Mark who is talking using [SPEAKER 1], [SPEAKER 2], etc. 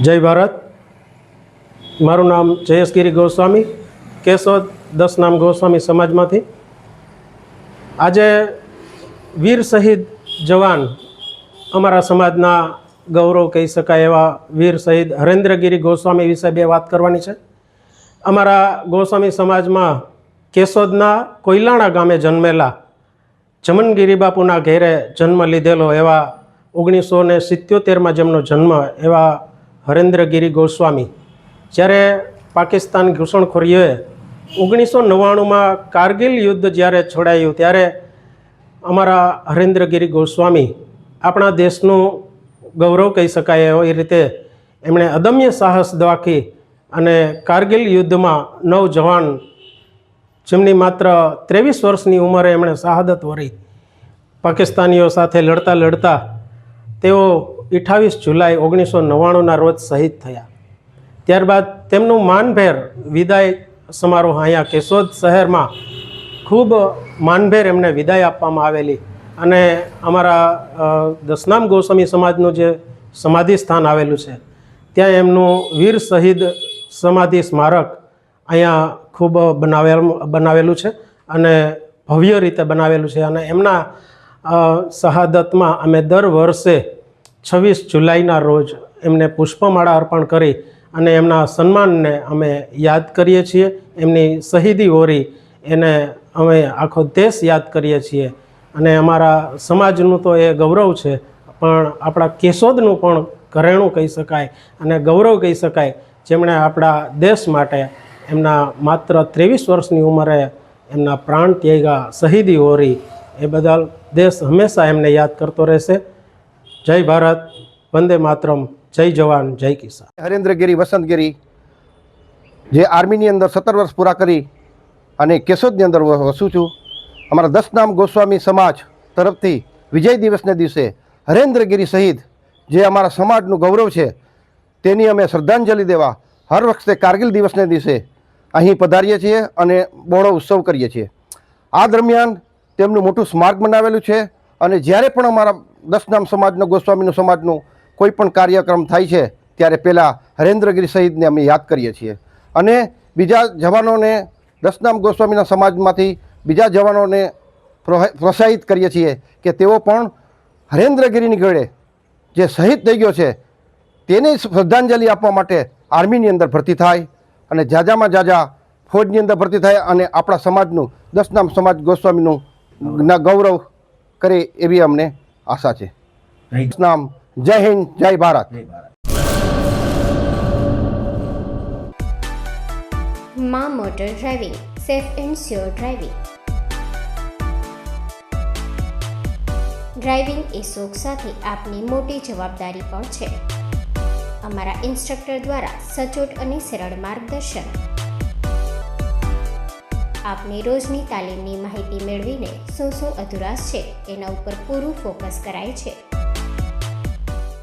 [SPEAKER 1] જય ભારત. મારું નામ જયેશગીરી ગોસ્વામી, કેશોદ 10 નામ ગોસ્વામી સમાજમાંથી. આજે વીર શહીદ જવાન, અમારા સમાજના ગૌરવ કહી શકાય એવા વીર શહીદ હરેન્દ્રગીરી ગોસ્વામી વિશે બે વાત કરવાની છે. અમારા ગોસ્વામી સમાજમાં કેશોદના કોયલાણા ગામે જન્મેલા, જમનગીરી બાપુના ઘેરે જન્મ લીધેલો એવા 1977માં જેમનો જન્મ એવા હરેન્દ્રગીરી ગોસ્વામી, જ્યારે પાકિસ્તાન ઘૂસણખોરીઓએ 1999માં કારગિલ યુદ્ધ જ્યારે છોડાયું ત્યારે અમારા હરેન્દ્રગીરી ગોસ્વામી આપણા દેશનું ગૌરવ કહી શકાય એ રીતે એમણે અદમ્ય સાહસ દાખવી અને કારગિલ યુદ્ધમાં 9 જવાન, જેમની માત્ર 23 વર્ષની ઉંમરે એમણે શહાદત વરી પાકિસ્તાનીઓ સાથે લડતા લડતા તેઓ 28 જુલાઈ 1999ના રોજ શહીદ થયા. ત્યારબાદ તેમનું માનભેર વિદાય સમારોહ અહીંયા કેશોદ શહેરમાં ખૂબ માનભેર એમને વિદાય આપવામાં આવેલી અને અમારા 10 નામ ગોસ્વામી સમાજનું જે સમાધિ સ્થાન આવેલું છે ત્યાં એમનું વીર શહીદ સમાધિ સ્મારક અહીંયા ખૂબ બનાવેલું છે અને ભવ્ય રીતે બનાવેલું છે. અને એમના શહાદતમાં અમે દર વર્ષે 26 જુલાઈના રોજ એમને પુષ્પમાળા અર્પણ કરી અને એમના સન્માનને અમે યાદ કરીએ છીએ. એમની શહીદી હોરી એને અમે આખો દેશ યાદ કરીએ છીએ અને અમારા સમાજનું તો એ ગૌરવ છે, પણ આપણા કેશોદનું પણ ઘરેણું કહી શકાય અને ગૌરવ કહી શકાય, જેમણે આપણા દેશ માટે એમના માત્ર 23 વર્ષની ઉંમરે એમના પ્રાણ ત્યાગા, શહીદી હોરી, એ બદલ દેશ હંમેશા એમને યાદ કરતો રહેશે. જય ભારત, વંદે માતરમ, જય જવાન, જય કિસાન.
[SPEAKER 2] હરેન્દ્રગીરી વસંતગીરી જે આર્મીની અંદર 17 વર્ષ પૂરા કરી અને કેશોદની અંદર વસું છું. અમારા 10 નામ ગોસ્વામી સમાજ તરફથી વિજય દિવસને દિવસે હરેન્દ્રગીરી શહીદ જે અમારા સમાજનું ગૌરવ છે તેની અમે શ્રદ્ધાંજલિ દેવા હર વખતે કારગિલ દિવસને દિવસે અહીં પધારીએ છીએ અને બહોળો ઉત્સવ કરીએ છીએ. આ દરમિયાન તેમનું મોટું સ્મારક બનાવેલું છે અને જ્યારે પણ અમારા 10 નામ સમાજનો ગોસ્વામીનું સમાજનું કોઈ પણ કાર્યક્રમ થાય છે ત્યારે પહેલાં હરેન્દ્રગીરી શહીદને અમે યાદ કરીએ છીએ અને બીજા જવાનોને 10 નામ ગોસ્વામીના સમાજમાંથી બીજા જવાનોને પ્રોત્સાહિત કરીએ છીએ કે તેઓ પણ હરેન્દ્રગીરીની ગળે જે શહીદ થઈ ગયો છે તેને શ્રદ્ધાંજલિ આપવા માટે આર્મીની અંદર ભરતી થાય અને જાજામાં જાજા ફૌજની અંદર ભરતી થાય અને આપણા સમાજનું 10 નામ સમાજ ગોસ્વામીનું ગૌરવ કરે એવી અમને આશા છે. નામ જય હિન્દ, જય ભારત.
[SPEAKER 3] માં motor driving, safe and sure driving. Driving એ શોખ સાથે આપની મોટી જવાબદારી પણ છે. અમારા ઇન્સ્ટ્રક્ટર દ્વારા સચોટ અને સરળ માર્ગદર્શન. આપની રોજની તાલીમની માહિતી મેળવીને શું અધુરાશ છે એના ઉપર પૂરું ફોકસ કરાય છે.